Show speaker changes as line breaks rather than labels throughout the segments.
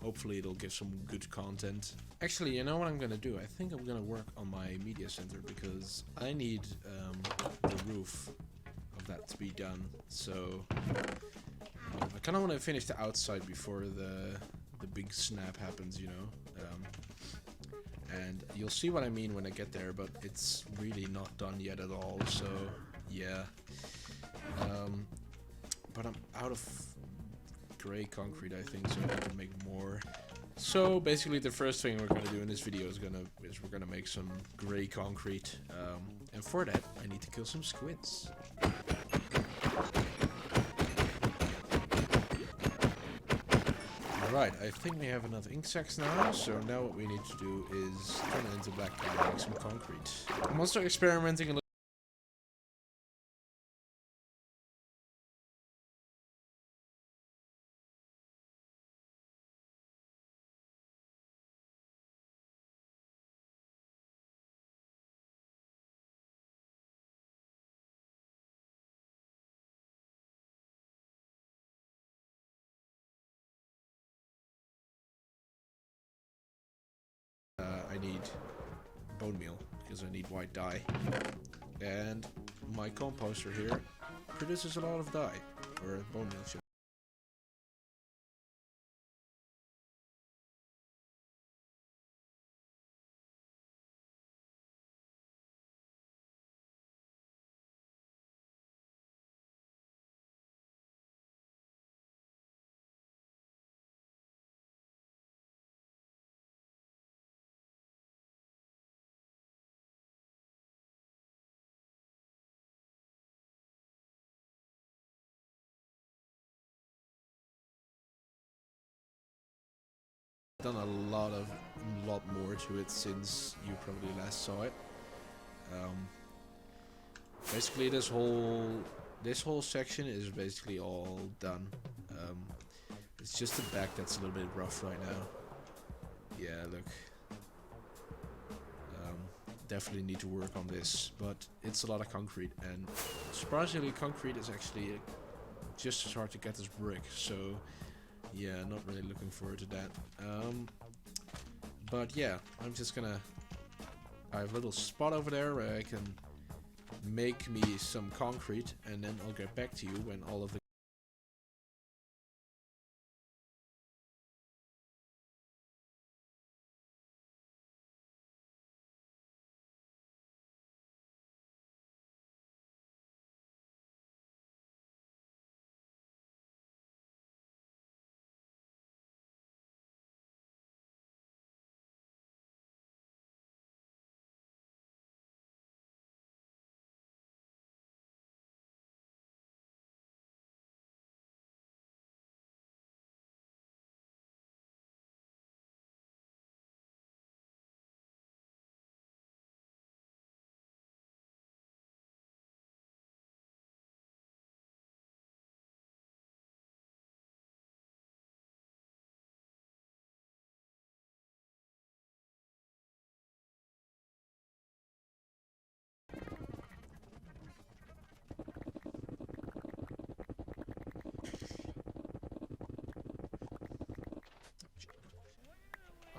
hopefully it'll give some good content. Actually, you know what I'm gonna do? I think I'm gonna work on my media center because I need the roof of that to be done. So I kind of want to finish the outside before the big snap happens, you know. And you'll see what I mean when I get there, but it's really not done yet at all. So yeah. But I'm out of gray concrete, I think, so I can make more. So basically, the first thing we're gonna do in this video is we're gonna make some gray concrete, and for that I need to kill some squids. Alright, I think we have enough ink sacs now, so now what we need to do is turn it into black and make some concrete. I'm also experimenting a little. I need bone meal because I need white dye, and my composter here produces a lot of dye, or bone meal should. Done a lot more to it since you probably last saw it. Basically, this whole section is basically all done. It's just the back that's a little bit rough right now. Yeah, look. Definitely need to work on this, but it's a lot of concrete, and surprisingly, concrete is actually just as hard to get as brick. So. Yeah, not really looking forward to that. But yeah, I'm just gonna... I have a little spot over there where I can make me some concrete, and then I'll get back to you when all of the...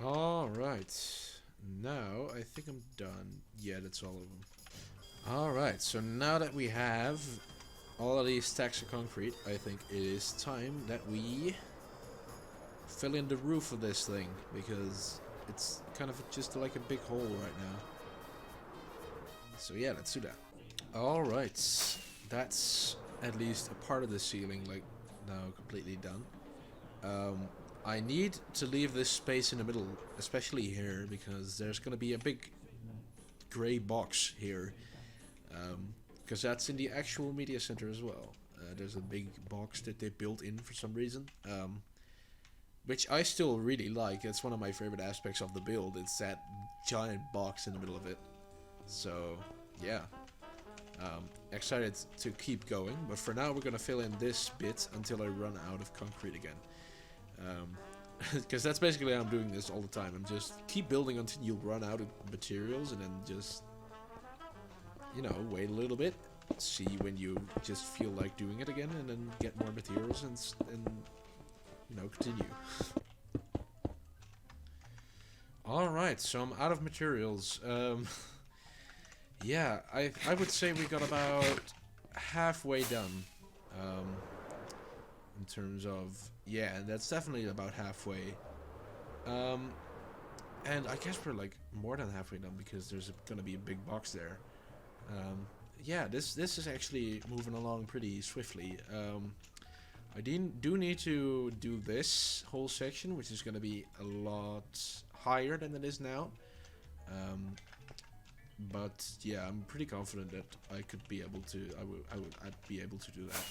Alright, now I think I'm done. Yeah, that's all of them. Alright, so now that we have all of these stacks of concrete, I think it is time that we fill in the roof of this thing, because it's kind of just like a big hole right now. So yeah, let's do that. Alright, that's at least a part of the ceiling, like, now completely done. I need to leave this space in the middle, especially here, because there's going to be a big gray box here. Because that's in the actual media center as well. There's a big box that they built in for some reason. Which I still really like. It's one of my favorite aspects of the build. It's that giant box in the middle of it. So, yeah. Excited to keep going. But for now, we're going to fill in this bit until I run out of concrete again. Because that's basically how I'm doing this all the time. I'm just keep building until you run out of materials, and then just, you know, wait a little bit, see when you just feel like doing it again, and then get more materials and you know, continue. Alright, so I'm out of materials. Yeah, I would say we got about halfway done. In terms of, yeah, that's definitely about halfway. And I guess we're like more than halfway done because there's gonna be a big box there. Yeah, this is actually moving along pretty swiftly. I do need to do this whole section, which is gonna be a lot higher than it is now. But yeah, I'm pretty confident that I could be able to. I'd be able to do that.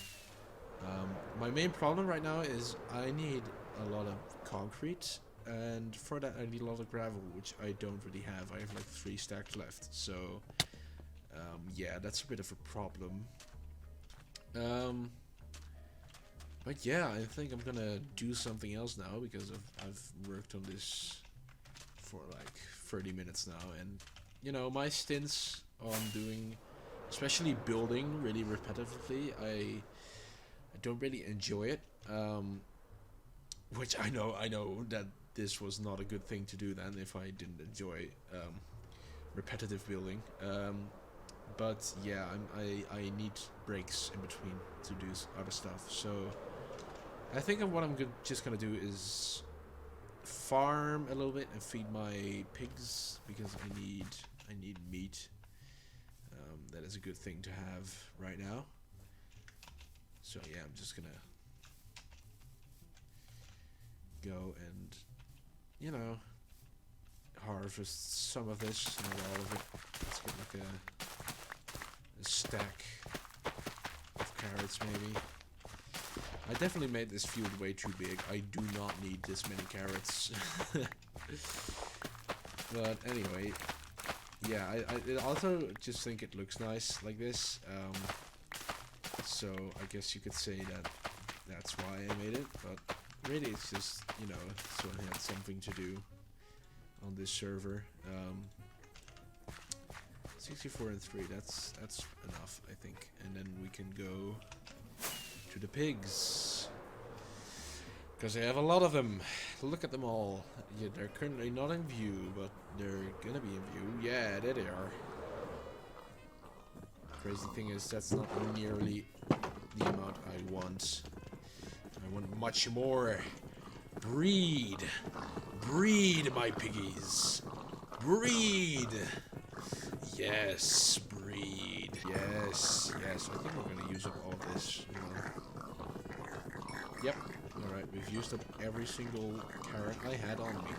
My main problem right now is I need a lot of concrete, and for that I need a lot of gravel, which I don't really have. I have like 3 stacks left, so yeah, that's a bit of a problem. But yeah, I think I'm gonna do something else now because I've worked on this for like 30 minutes now, and you know, my stints on doing, especially building really repetitively, I don't really enjoy it. Which I know that this was not a good thing to do then if I didn't enjoy repetitive building. But yeah, I need breaks in between to do other stuff. So I think what I'm just gonna do is farm a little bit and feed my pigs because I need meat. That is a good thing to have right now. So yeah, I'm just gonna go and, you know, harvest some of this, not all of it. Let's get like a stack of carrots maybe. I definitely made this field way too big. I do not need this many carrots. But anyway, yeah, I also just think it looks nice like this. So I guess you could say that that's why I made it, but really it's just, you know, so I had something to do on this server. 64 and 3, that's enough, I think. And then we can go to the pigs, because I have a lot of them. Look at them all. Yeah, they're currently not in view, but they're gonna be in view. Yeah, there they are. Crazy thing is that's not nearly the amount I want. I want much more. Breed, my piggies. Breed. Yes, breed. Yes. I think we're gonna use up all this. You know. Yep. Alright, we've used up every single carrot I had on me.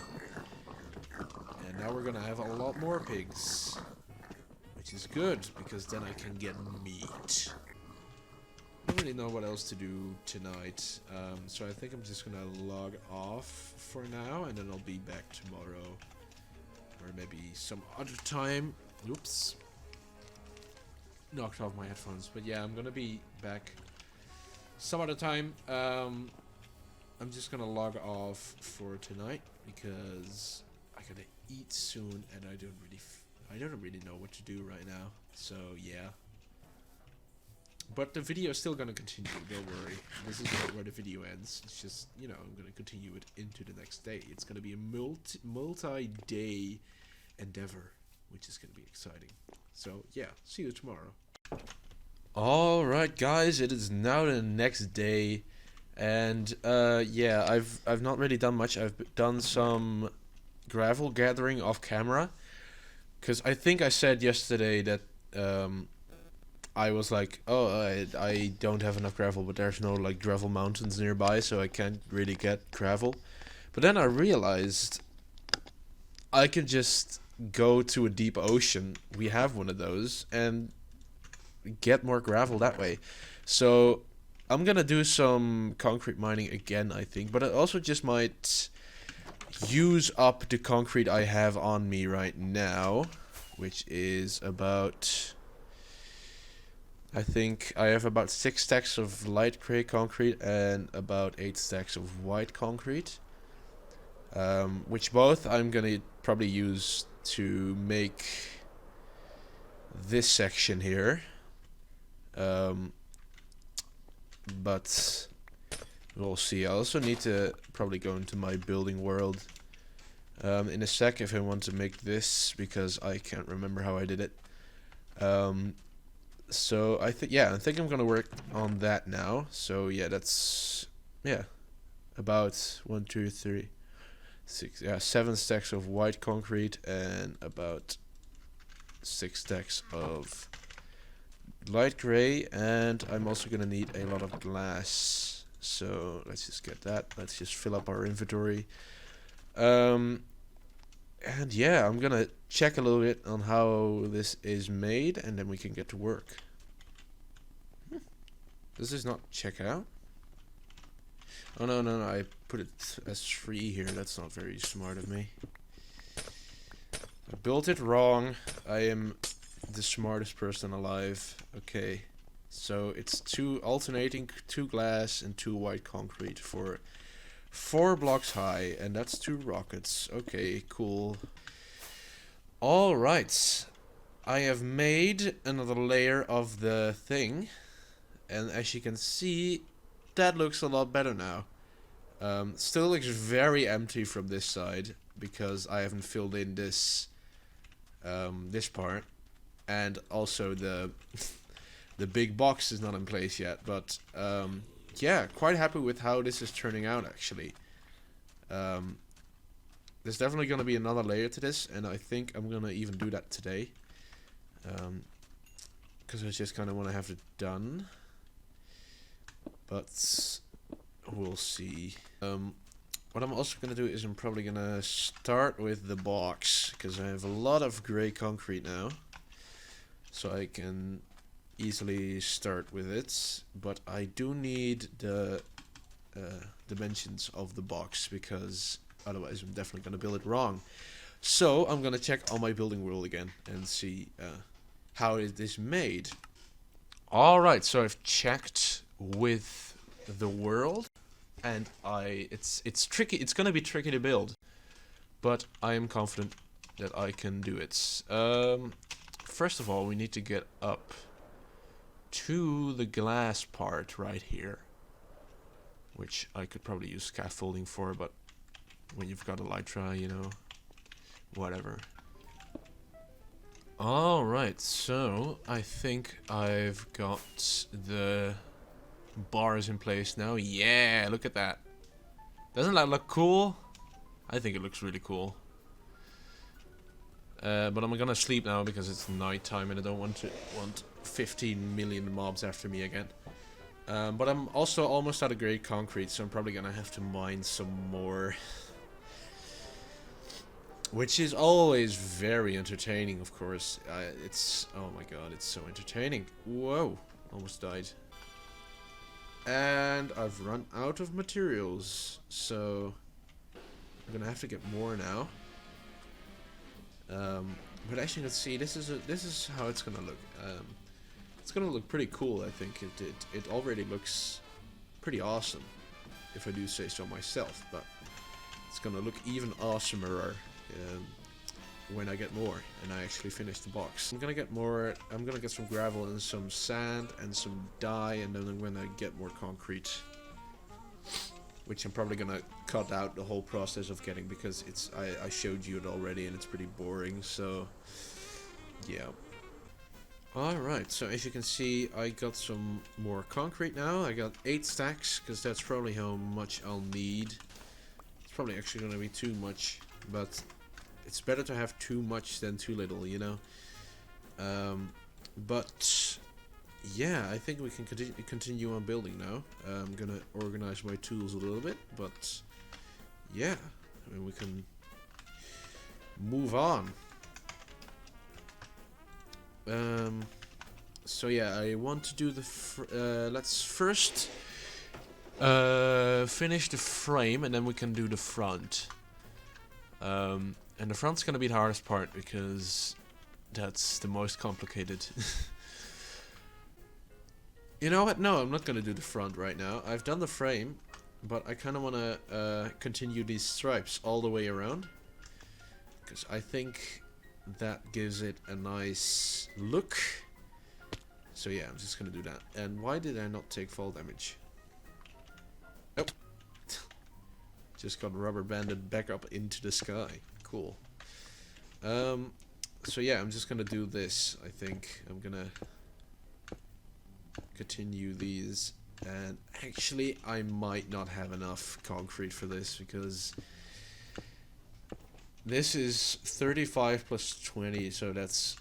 And now we're gonna have a lot more pigs. Which is good, because then I can get meat. I don't really know what else to do tonight. So I think I'm just gonna log off for now, and then I'll be back tomorrow. Or maybe some other time. Oops. Knocked off my headphones. But yeah, I'm gonna be back some other time. I'm just gonna log off for tonight because I gotta eat soon, and I don't really know what to do right now. So yeah. But the video is still gonna continue. Don't worry. This is not where the video ends. It's just, you know, I'm gonna continue it into the next day. It's gonna be a multi-day endeavor, which is gonna be exciting. So yeah, see you tomorrow. Alright guys, it is now the next day, and yeah, I've not really done much. I've done some gravel gathering off camera, because I think I said yesterday that I was like, oh, I don't have enough gravel, but there's no like gravel mountains nearby, so I can't really get gravel. But then I realized I could just go to a deep ocean. We have one of those, and get more gravel that way. So I'm gonna do some concrete mining again, I think, but I also just might use up the concrete I have on me right now, which is about, I think I have about 6 stacks of light gray concrete and about 8 stacks of white concrete, which both I'm gonna probably use to make this section here. But we'll see. I also need to probably go into my building world in a sec if I want to make this, because I can't remember how I did it. So I think I'm gonna work on that now. So yeah, that's about 1, 2, 3, 6, 7 stacks of white concrete and about 6 stacks of light gray, and I'm also gonna need a lot of glass. So let's just get that. Let's just fill up our inventory. And yeah, I'm gonna check a little bit on how this is made, and then we can get to work. Does this not check out? Oh no, I put it as 3 here. That's not very smart of me. I built it wrong. I am the smartest person alive. Okay, so it's 2 alternating, 2 glass and 2 white concrete for 4 blocks high, and that's 2 rockets. Okay, cool. Alright, I have made another layer of the thing, and as you can see, that looks a lot better now. Still looks very empty from this side, because I haven't filled in this this part, and also the the big box is not in place yet, but yeah, quite happy with how this is turning out actually. There's definitely going to be another layer to this, and I think I'm going to even do that today. Because I just kind of want to have it done. But we'll see. What I'm also going to do is I'm probably going to start with the box, because I have a lot of gray concrete now. So I can easily start with it. But I do need the dimensions of the box, because otherwise I'm definitely going to build it wrong. So I'm going to check on my building rule again and see how it is made. Alright, so I've checked with the world, and it's tricky. It's going to be tricky to build, but I am confident that I can do it. First of all, we need to get up to the glass part right here, which I could probably use scaffolding for, but when you've got elytra, you know, whatever. Alright, so I think I've got the bars in place now. Yeah, look at that. Doesn't that look cool? I think it looks really cool. But I'm gonna sleep now because it's nighttime and I don't want 15 million mobs after me again. But I'm also almost out of gray concrete, so I'm probably gonna have to mine some more. Which is always very entertaining, of course. Oh my god, it's so entertaining. Whoa, almost died. And I've run out of materials, so I'm gonna have to get more now. But as you can see, this is how it's gonna look. It's gonna look pretty cool. I think it already looks pretty awesome, if I do say so myself. But it's gonna look even awesomer when I get more and I actually finish the box. I'm gonna get more. I'm gonna get some gravel and some sand and some dye, and then I'm gonna get more concrete, which I'm probably gonna cut out the whole process of getting, because I showed you it already and it's pretty boring. So yeah. Alright, so as you can see, I got some more concrete now. I got 8 stacks, because that's probably how much I'll need. It's probably actually gonna be too much, but it's better to have too much than too little, you know. But yeah, I think we can continue on building now. I'm gonna organize my tools a little bit, but yeah, I mean, we can move on. So yeah, I want to do the let's first finish the frame, and then we can do the front. And the front's gonna be the hardest part, because that's the most complicated. You know what? No, I'm not gonna do the front right now. I've done the frame, but I kind of want to continue these stripes all the way around, because I think that gives it a nice look. So yeah, I'm just gonna do that. And why did I not take fall damage? Oh. just got rubber banded back up into the sky. Cool. So yeah, I'm just gonna do this. I think I'm gonna continue these, and actually I might not have enough concrete for this because this is 35 plus 20, so that's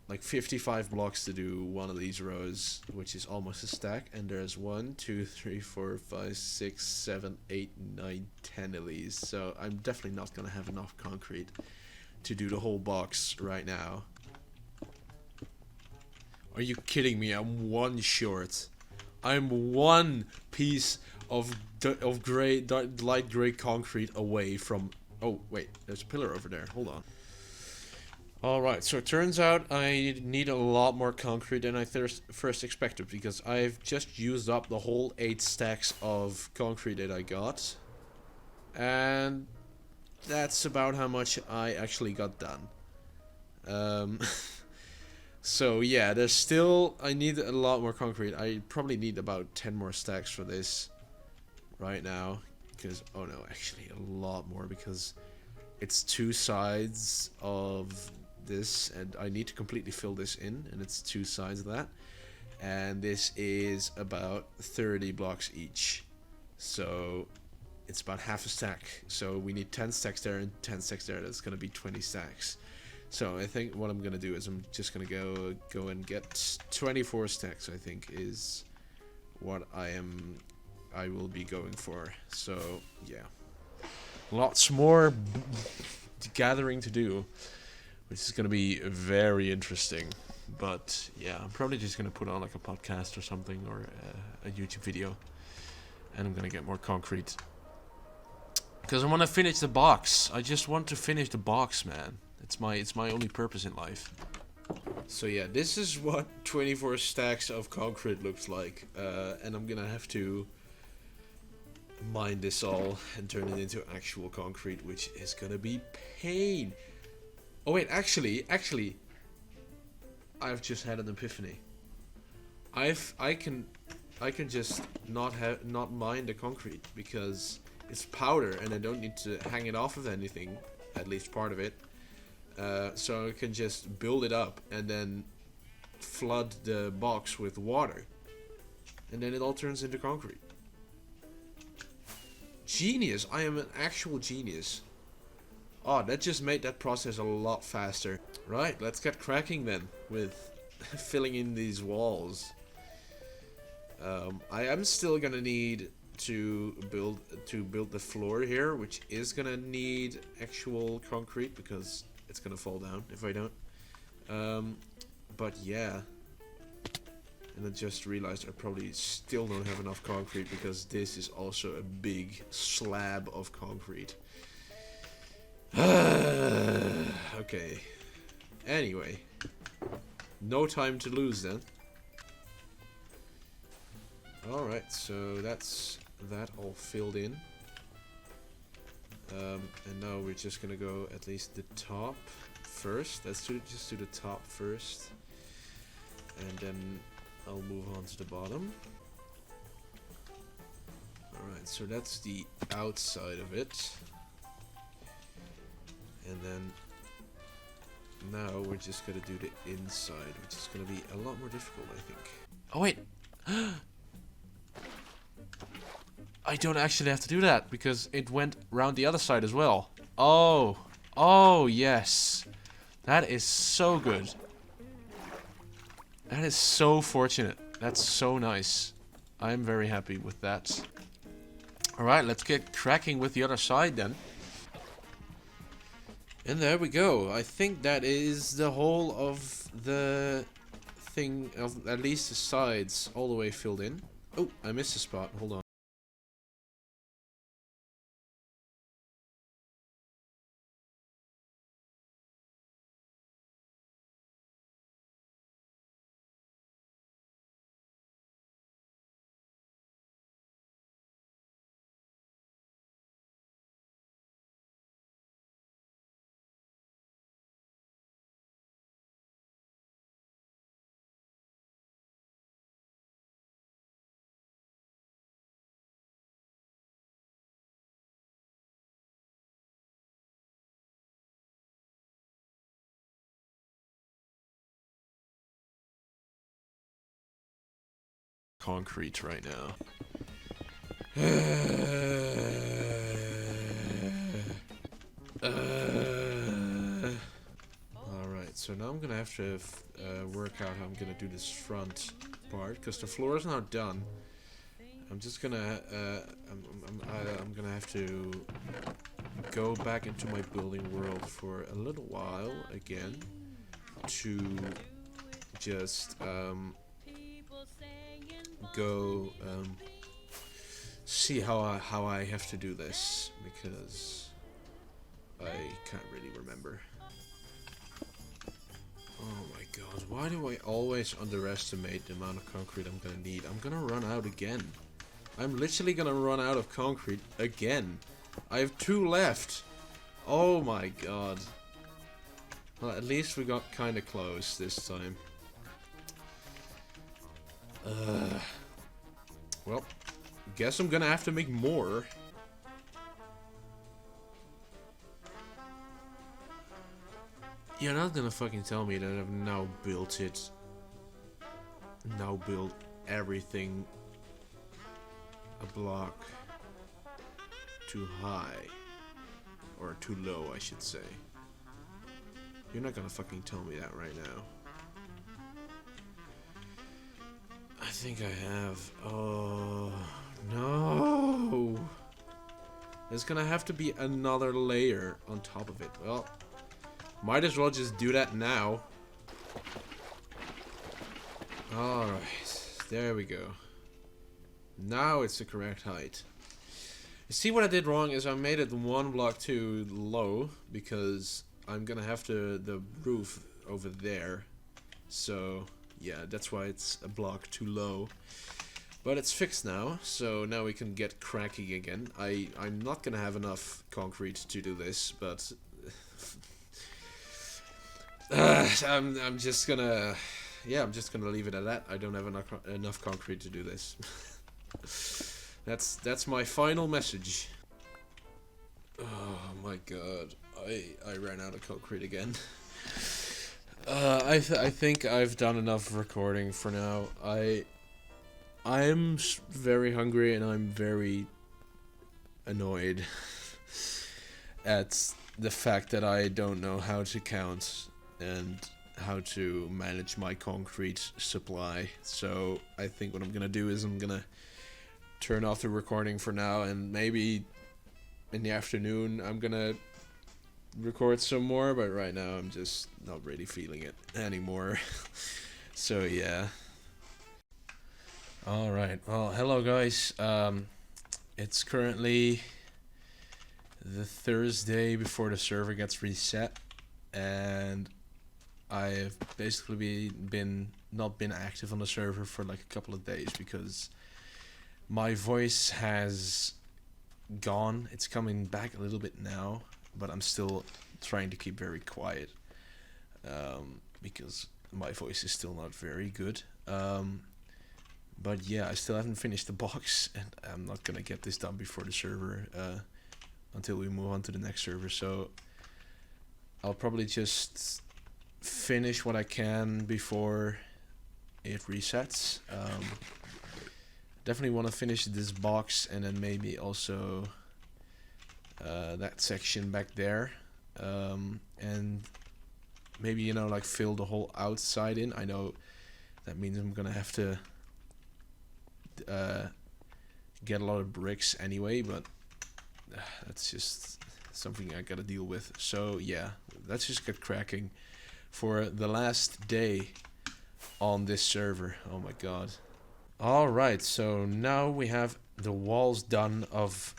like 55 blocks to do one of these rows, which is almost a stack. And there's 1, 2, 3, 4, 5, 6, 7, 8, 9, 10 of these. So I'm definitely not gonna have enough concrete to do the whole box right now. Are you kidding me? I'm one short. I'm one piece of gray, light gray concrete away from. Oh wait, there's a pillar over there. Hold on. Alright, so it turns out I need a lot more concrete than I first expected, because I've just used up the whole 8 stacks of concrete that I got. And that's about how much I actually got done. So yeah, there's still, I need a lot more concrete. I probably need about 10 more stacks for this right now. Because, oh no, actually a lot more, because it's 2 sides of this, and I need to completely fill this in, and it's 2 sides of that. And this is about 30 blocks each. So it's about half a stack. So we need 10 stacks there and 10 stacks there. That's going to be 20 stacks. So I think what I'm going to do is I'm just going to go and get 24 stacks, I think, is what I will be going for. So yeah, lots more gathering to do, which is going to be very interesting. But yeah, I'm probably just going to put on like a podcast or something, or a YouTube video, and I'm going to get more concrete, because I want to finish the box. I just want to finish the box, man. It's my only purpose in life. So yeah, this is what 24 stacks of concrete looks like, and I'm gonna have to mine this all and turn it into actual concrete, which is gonna be pain. Oh wait, actually, I've just had an epiphany. I can just not mine the concrete, because it's powder and I don't need to hang it off of anything, at least part of it. So I can just build it up and then flood the box with water, and then it all turns into concrete. Genius! I am an actual genius. Oh, that just made that process a lot faster. Right, let's get cracking then with filling in these walls. I am still gonna need to build the floor here, which is gonna need actual concrete, because it's gonna fall down if I don't. But yeah, and I just realized I probably still don't have enough concrete, because this is also a big slab of concrete. Okay. Anyway, no time to lose then. Alright, so that's that all filled in. And now we're just gonna go at least the top first. Let's just do the top first, and then I'll move on to the bottom. Alright, so that's the outside of it. And then now we're just gonna do the inside, which is gonna be a lot more difficult, I think. Oh wait! I don't actually have to do that, because it went round the other side as well. Oh! Oh, yes! That is so good. That is so fortunate. That's so nice. I'm very happy with that. Alright, let's get cracking with the other side then. And there we go. I think that is the whole of the thing, of at least the sides, all the way filled in. Oh, I missed a spot. Hold on. concrete right now. Alright, so now I'm gonna have to work out how I'm gonna do this front part, because the floor is not done. I'm just gonna I'm gonna have to go back into my building world for a little while again to just go see how I have to do this, because I can't really remember. Oh my god, why do I always underestimate the amount of concrete I'm gonna need? I'm gonna run out again. I'm literally gonna run out of concrete again. I have 2 left. Oh my god. Well, at least we got kinda close this time. Well, guess I'm gonna have to make more. You're not gonna fucking tell me that I've now built it. Now built everything a block too high. Or too low, I should say. You're not gonna fucking tell me that right now. I think I have. Oh, no. There's gonna have to be another layer on top of it. Well, might as well just do that now. Alright, there we go. Now it's the correct height. You see, what I did wrong is I made it 1 block too low, because I'm gonna have the roof over there. So yeah, that's why it's a block too low. But it's fixed now, so now we can get cracking again. I'm not gonna have enough concrete to do this, but I'm just gonna, yeah, I'm just gonna leave it at that. I don't have enough concrete to do this. That's my final message. Oh my god, I ran out of concrete again. I think I've done enough recording for now. I'm very hungry and I'm very annoyed at the fact that I don't know how to count and how to manage my concrete supply. So I think what I'm gonna do is I'm gonna turn off the recording for now, and maybe in the afternoon I'm gonna record some more, but right now I'm just not really feeling it anymore. So yeah. Alright, well, hello guys. It's currently the Thursday before the server gets reset, and I've basically not been active on the server for like a couple of days because my voice has gone. It's coming back a little bit now, but I'm still trying to keep very quiet because my voice is still not very good. But yeah, I still haven't finished the box, and I'm not gonna get this done before the server until we move on to the next server. So I'll probably just finish what I can before it resets. Definitely want to finish this box, and then maybe also that section back there, and maybe, you know, like fill the whole outside in. I know that means I'm gonna have to get a lot of bricks anyway, but that's just something I gotta deal with. So yeah, let's just get cracking for the last day on this server. Oh my god. Alright, so now we have the walls done of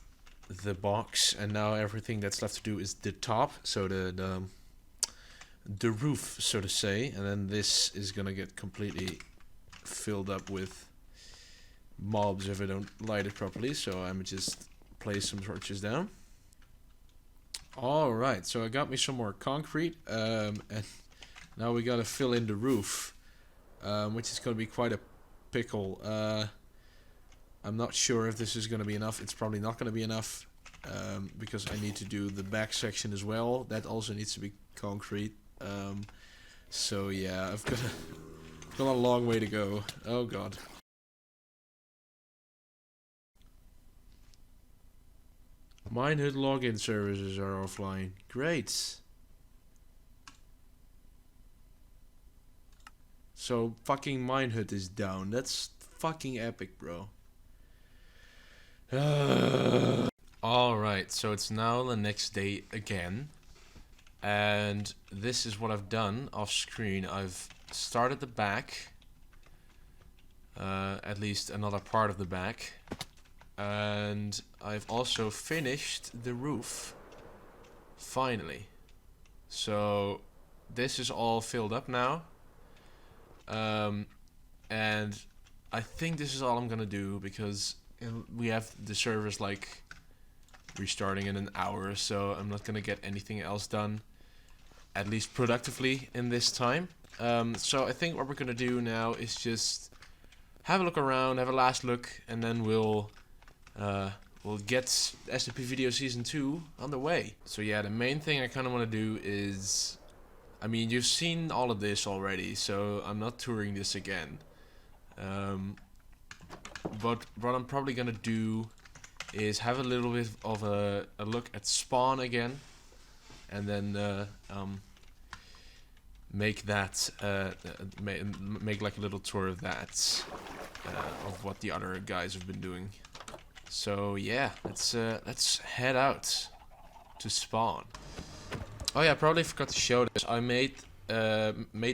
the box, and now everything that's left to do is the top, so the roof, so to say, and then this is gonna get completely filled up with mobs if I don't light it properly. So I'm just place some torches down. Alright, so I got me some more concrete, and now we gotta fill in the roof, which is gonna be quite a pickle. I'm not sure if this is gonna be enough. It's probably not gonna be enough, because I need to do the back section as well. That also needs to be concrete. So yeah, I've got a long way to go. Oh god. Minehut login services are offline. Great. So fucking Minehut is down. That's fucking epic, bro. Alright, so it's now the next day again. And this is what I've done off screen. I've started the back. At least another part of the back. And I've also finished the roof. Finally. So this is all filled up now. And I think this is all I'm gonna do because we have the servers like restarting in an hour or so. I'm not gonna get anything else done, at least productively, in this time. So I think what we're gonna do now is just have a look around, have a last look, and then we'll get SMPVideo Season 2 on the way. So yeah, the main thing I kind of want to do is, I mean, you've seen all of this already, so I'm not touring this again. But what I'm probably gonna do is have a little bit of a look at spawn again, and then make that make like a little tour of that, of what the other guys have been doing. So yeah, let's head out to spawn. Oh yeah, I probably forgot to show this. I made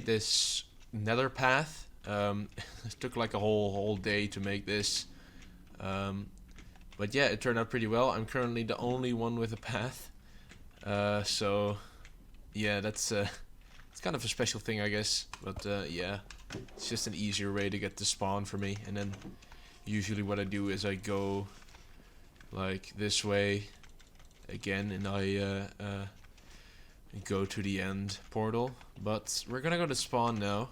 this nether path. It took like a whole day to make this. But yeah, it turned out pretty well. I'm currently the only one with a path. So yeah, that's it's kind of a special thing, I guess. But yeah, it's just an easier way to get to spawn for me. And then usually what I do is I go like this way again, and I go to the end portal. But we're gonna go to spawn now.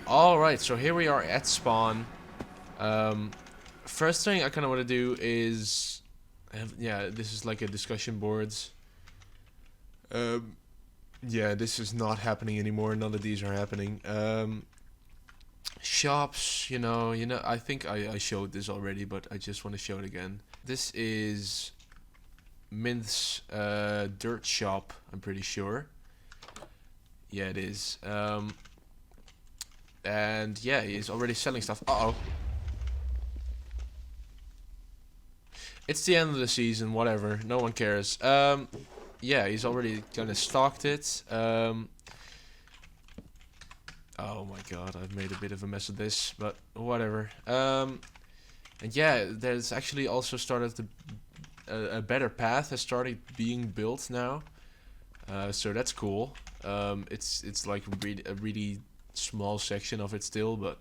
Alright, so here we are at spawn. First thing I kind of want to do is yeah, this is like a discussion boards. Yeah, this is not happening anymore. None of these are happening. Shops, you know, I think I showed this already, but I just want to show it again. This is Minth's dirt shop, I'm pretty sure. Yeah, it is. And yeah, he's already selling stuff. Uh-oh. It's the end of the season, whatever. No one cares. Yeah, he's already kind of stocked it. Oh my god, I've made a bit of a mess of this, but whatever. And yeah, there's actually also started a better path has started being built now. So that's cool. It's like a really small section of it still, but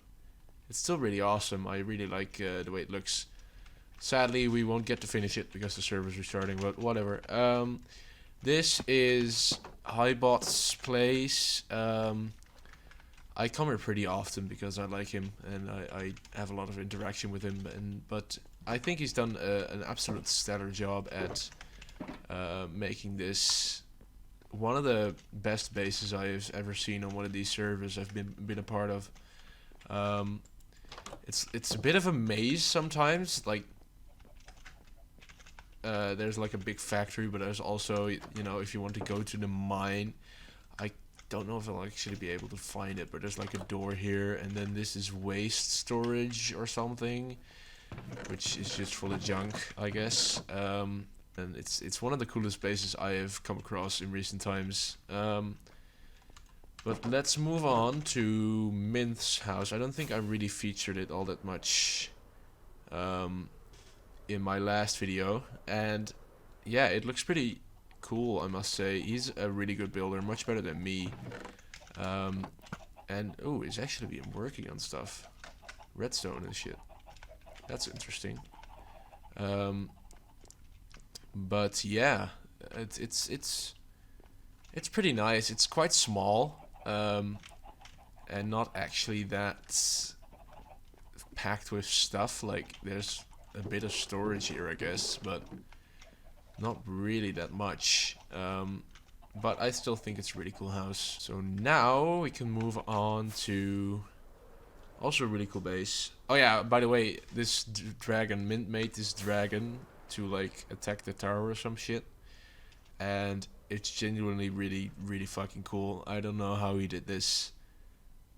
it's still really awesome. I really like the way it looks. Sadly, we won't get to finish it because the server's restarting, but whatever. This is Highbot's place. I come here pretty often because I like him and I have a lot of interaction with him. But I think he's done an absolute stellar job at making this one of the best bases I've ever seen on one of these servers I've been a part of. It's a bit of a maze sometimes. Like there's like a big factory, but there's also, you know, if you want to go to the mine, I don't know if I'll actually be able to find it, but there's like a door here, and then this is waste storage or something, which is just full of junk, I guess. And it's one of the coolest bases I have come across in recent times. But let's move on to Minth's house. I don't think I really featured it all that much in my last video, and yeah, it looks pretty cool, I must say. He's a really good builder, much better than me. And oh, he's actually been working on stuff, redstone and shit. That's interesting. But yeah, it's pretty nice. It's quite small, and not actually that packed with stuff. Like there's a bit of storage here, I guess, but not really that much. But I still think it's a really cool house. So now we can move on to also a really cool base. Oh yeah, by the way, this dragon, Mint made this dragon to like attack the tower or some shit, and it's genuinely really fucking cool. I don't know how he did this,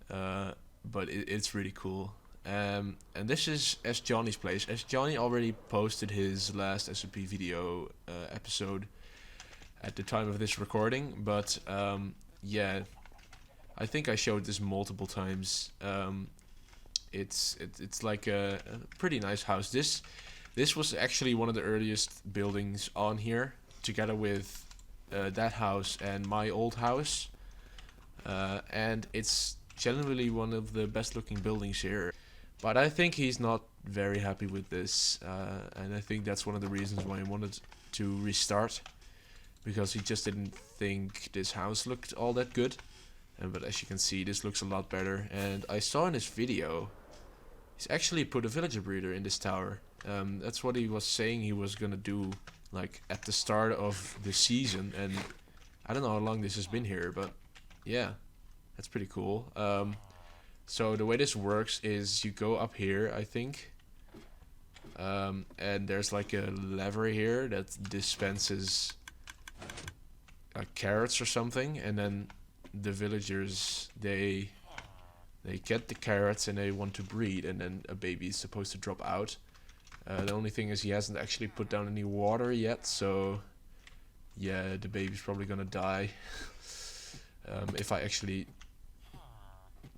but it's really cool. And this is S Johnny's place. S Johnny already posted his last SMPVideo episode at the time of this recording, but yeah, I think I showed this multiple times. It's like a pretty nice house. This was actually one of the earliest buildings on here, together with that house and my old house, and it's generally one of the best looking buildings here. But I think he's not very happy with this, and I think that's one of the reasons why he wanted to restart, because he just didn't think this house looked all that good. But as you can see, this looks a lot better. And I saw in his video, he's actually put a villager breeder in this tower. That's what he was saying he was gonna do, like at the start of the season. And I don't know how long this has been here, but yeah, that's pretty cool. So the way this works is you go up here, I think, and there's like a lever here that dispenses carrots or something, and then the villagers, they get the carrots and they want to breed, and then a baby is supposed to drop out. The only thing is he hasn't actually put down any water yet, so yeah, the baby's probably gonna die. If I actually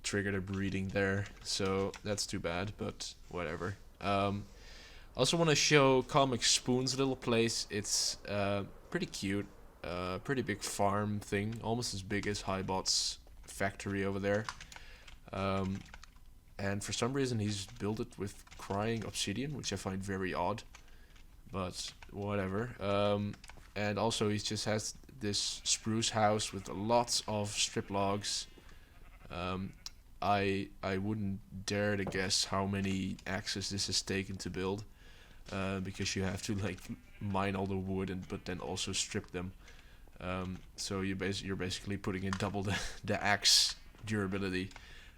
triggered a breeding there, so that's too bad, but whatever. Also want to show Comic Spoon's little place. It's pretty cute. Pretty big farm thing, almost as big as Highbot's factory over there. And for some reason he's built it with crying obsidian, which I find very odd, but whatever. And also he just has this spruce house with lots of strip logs. I wouldn't dare to guess how many axes this has taken to build, because you have to like mine all the wood but then also strip them. So you're basically putting in double the axe durability.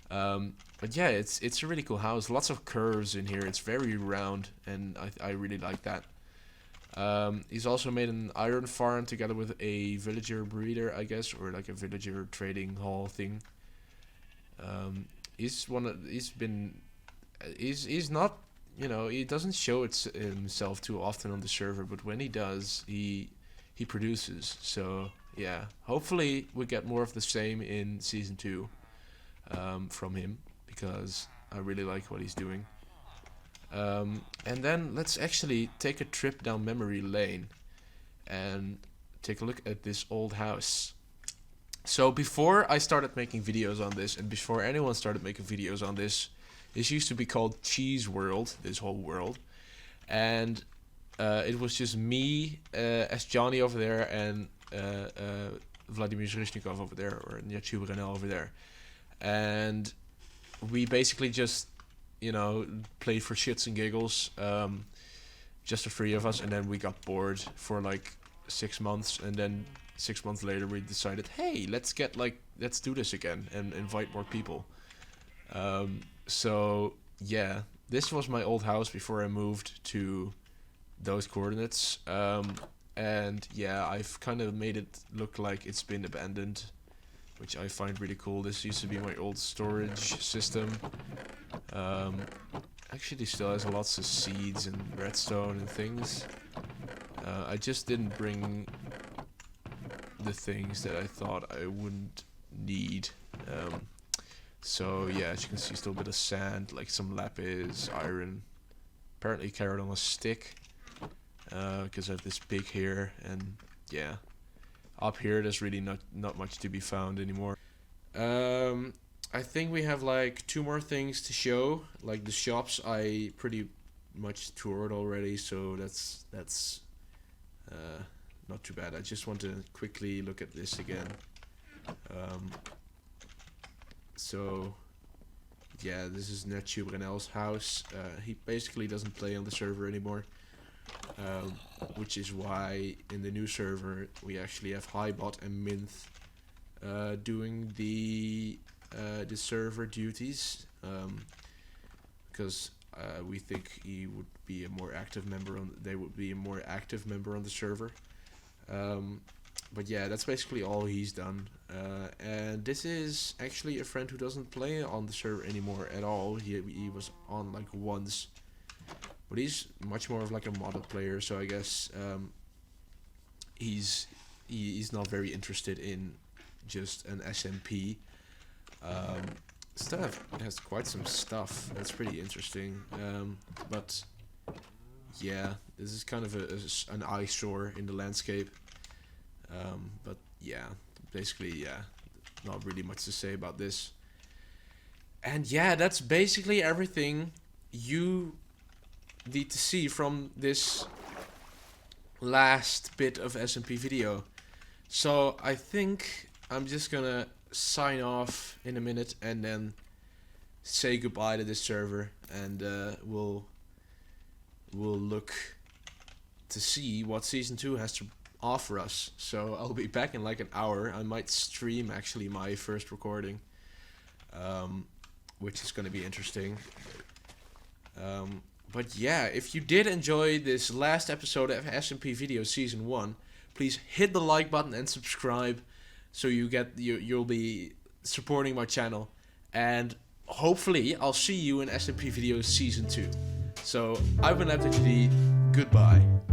But yeah, it's a really cool house. Lots of curves in here. It's very round, and I really like that. He's also made an iron farm together with a villager breeder, I guess, or like a villager trading hall thing. He's not, you know, he doesn't show himself too often on the server, but when he does, he produces. So yeah, hopefully we get more of the same in season 2 from him, because I really like what he's doing. And then let's actually take a trip down memory lane and take a look at this old house. So before I started making videos on this, and before anyone started making videos on this used to be called Cheese World, this whole world. And it was just me, as Johnny over there, and Vladimir Zhrishnikov over there, or Mediacentrale over there. And we basically just, you know, played for shits and giggles, just the 3 of us, and then we got bored for like 6 months, and then 6 months later we decided, hey, let's do this again and invite more people. So yeah, this was my old house before I moved to those coordinates, and yeah, I've kind of made it look like it's been abandoned, which I find really cool. This used to be my old storage system. Actually still has lots of seeds and redstone and things. I just didn't bring the things that I thought I wouldn't need. So yeah, as you can see, still a bit of sand, like some lapis, iron, apparently carrot on a stick, because I have this pig here, and yeah, up here there's really not much to be found anymore. I think we have like 2 more things to show. Like the shops I pretty much toured already, so that's not too bad. I just want to quickly look at this again. So yeah, this is Netubrenel's house. He basically doesn't play on the server anymore, which is why in the new server we actually have Highbot and Minth doing the server duties, because we think he would be a more active member on. They would be a more active member on the server. But yeah, that's basically all he's done. And this is actually a friend who doesn't play on the server anymore at all. He was on like once, but he's much more of like a modded player. So I guess he's not very interested in just an SMP. Stuff has quite some stuff that's pretty interesting. But yeah, this is kind of an eyesore in the landscape. But yeah, basically, yeah, not really much to say about this. And yeah, that's basically everything you need to see from this last bit of SMPVideo. So I think I'm just gonna sign off in a minute and then say goodbye to this server, and we'll look to see what season 2 has to offer us. So I'll be back in like an hour. I might stream actually my first recording, which is going to be interesting. But yeah, if you did enjoy this last episode of SMPVideo Season 1, please hit the like button and subscribe, so you'll be supporting my channel. And hopefully I'll see you in SMPVideo Season 2. So I've been LTGD, goodbye.